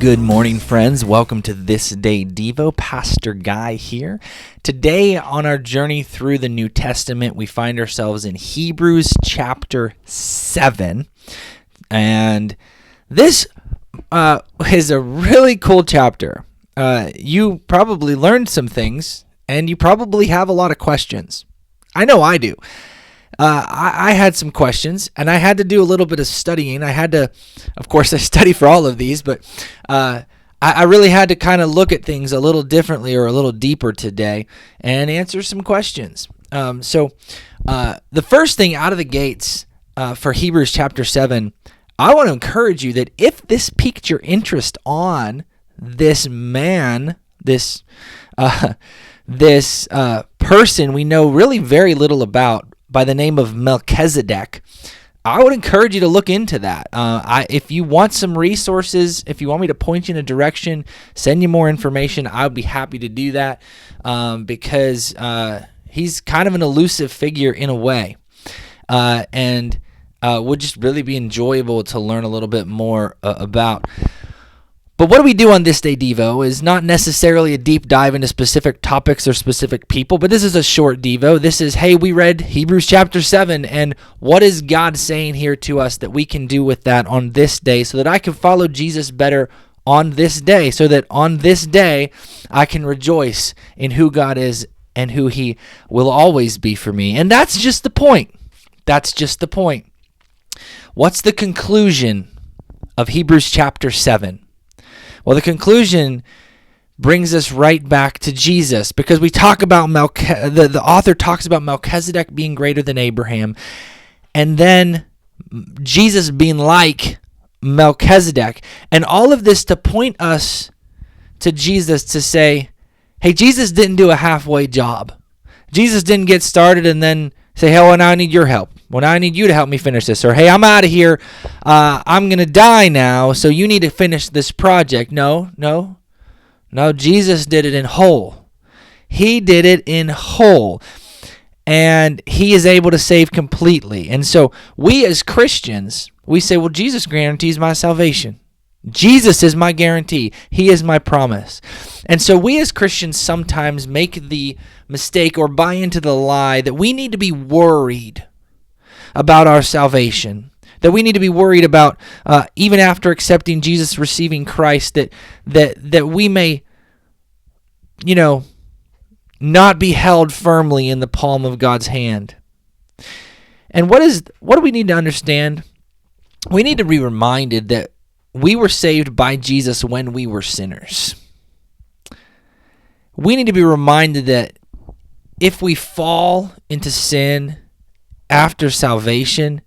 Good morning, friends. Welcome to This Day Devo. Pastor Guy here. Today, on our journey through the New Testament, we find ourselves in Hebrews chapter 7. And this is a really cool chapter. You probably learned some things, and you probably have a lot of questions. I know I do. I had some questions, and I had to do a little bit of studying. I had to, of course, I study for all of these, but I really had to kind of look at things a little differently or a little deeper today and answer some questions. So the first thing out of the gates for Hebrews chapter 7, I want to encourage you that if this piqued your interest on this man, this person we know really very little about, by the name of Melchizedek, I would encourage you to look into that. If you want some resources, if you want me to point you in a direction, send you more information, I would be happy to do that because he's kind of an elusive figure in a way. And would just really be enjoyable to learn a little bit more about. But what do we do on This Day Devo is not necessarily a deep dive into specific topics or specific people, but this is a short Devo. This is, hey, we read Hebrews chapter 7, and what is God saying here to us that we can do with that on this day so that I can follow Jesus better on this day, so that on this day I can rejoice in who God is and who he will always be for me. And that's just the point. That's just the point. What's the conclusion of Hebrews chapter 7? Well, the conclusion brings us right back to Jesus, because we talk about the author talks about Melchizedek being greater than Abraham, and then Jesus being like Melchizedek, and all of this to point us to Jesus, to say, hey, Jesus didn't do a halfway job. Jesus didn't get started and then say, hey, well, now I need your help. Well, now I need you to help me finish this. Or, hey, I'm out of here. I'm going to die now, so you need to finish this project. No. Jesus did it in whole. He did it in whole. And he is able to save completely. And so we as Christians, we say, well, Jesus guarantees my salvation. Jesus is my guarantee. He is my promise. And so we as Christians sometimes make the mistake or buy into the lie that we need to be worried about our salvation, that we need to be worried about even after accepting Jesus, receiving Christ, that we may, not be held firmly in the palm of God's hand. And what do we need to understand? We need to be reminded that we were saved by Jesus when we were sinners. We need to be reminded that if we fall into sin after salvation,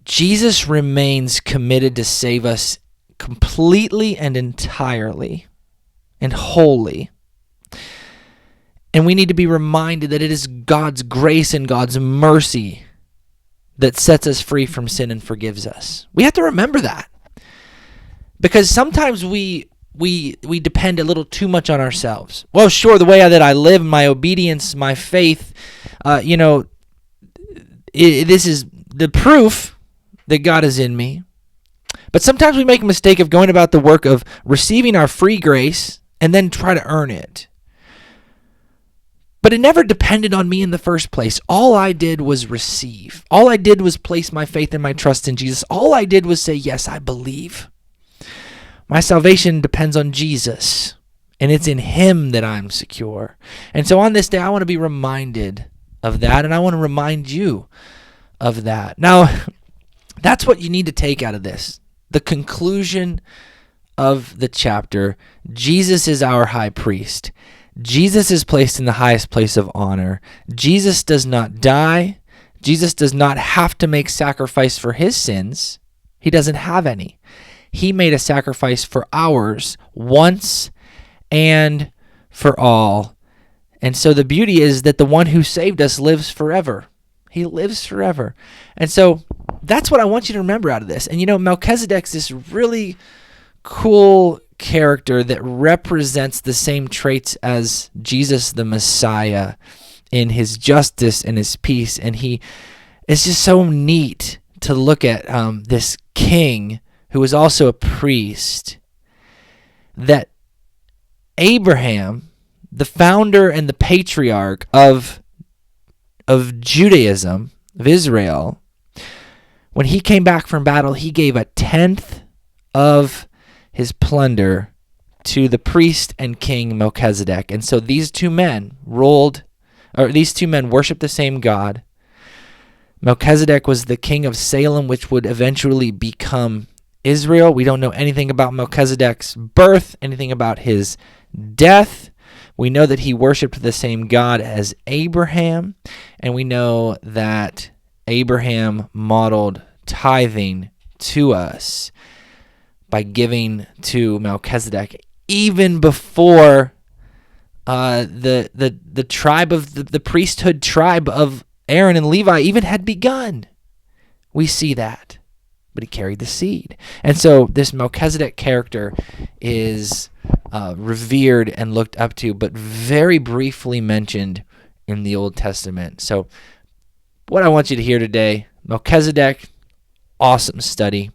Jesus remains committed to save us completely and entirely and wholly. And we need to be reminded that it is God's grace and God's mercy that sets us free from sin and forgives us. We have to remember that. Because sometimes we depend a little too much on ourselves. Well, sure, the way that I live, my obedience, my faith, this is the proof that God is in me. But sometimes we make a mistake of going about the work of receiving our free grace and then try to earn it. But it never depended on me in the first place. All I did was receive. All I did was place my faith and my trust in Jesus. All I did was say, yes, I believe. My salvation depends on Jesus, and it's in him that I'm secure. And so on this day, I want to be reminded of that, and I want to remind you of that. Now, that's what you need to take out of this. The conclusion of the chapter, Jesus is our high priest. Jesus is placed in the highest place of honor. Jesus does not die. Jesus does not have to make sacrifice for his sins. He doesn't have any. He made a sacrifice for ours once and for all. And so the beauty is that the one who saved us lives forever. He lives forever. And so that's what I want you to remember out of this. And Melchizedek's this really cool character that represents the same traits as Jesus the Messiah in his justice and his peace. And it's just so neat to look at this king who was also a priest, that Abraham, the founder and the patriarch of Judaism, of Israel, when he came back from battle, he gave a tenth of his plunder to the priest and king Melchizedek. And so these two men worshiped the same God. Melchizedek was the king of Salem, which would eventually become Israel. We don't know anything about Melchizedek's birth, anything about his death. We know that he worshiped the same God as Abraham, and we know that Abraham modeled tithing to us by giving to Melchizedek even before the tribe of the priesthood tribe of Aaron and Levi even had begun. We see that, but he carried the seed. And so this Melchizedek character is revered and looked up to, but very briefly mentioned in the Old Testament. So what I want you to hear today, Melchizedek, awesome study.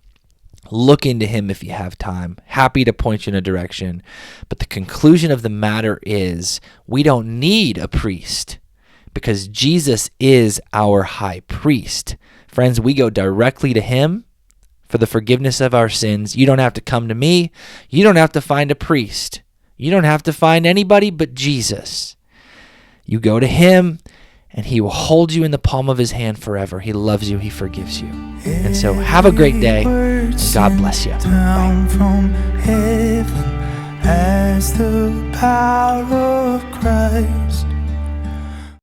Look into him if you have time. Happy to point you in a direction. But the conclusion of the matter is we don't need a priest because Jesus is our high priest. Friends, we go directly to him for the forgiveness of our sins. You don't have to come to me. You don't have to find a priest. You don't have to find anybody but Jesus. You go to him, and he will hold you in the palm of his hand forever. He loves you. He forgives you. And so have a great day, and God bless you. Down from heaven as the power of Christ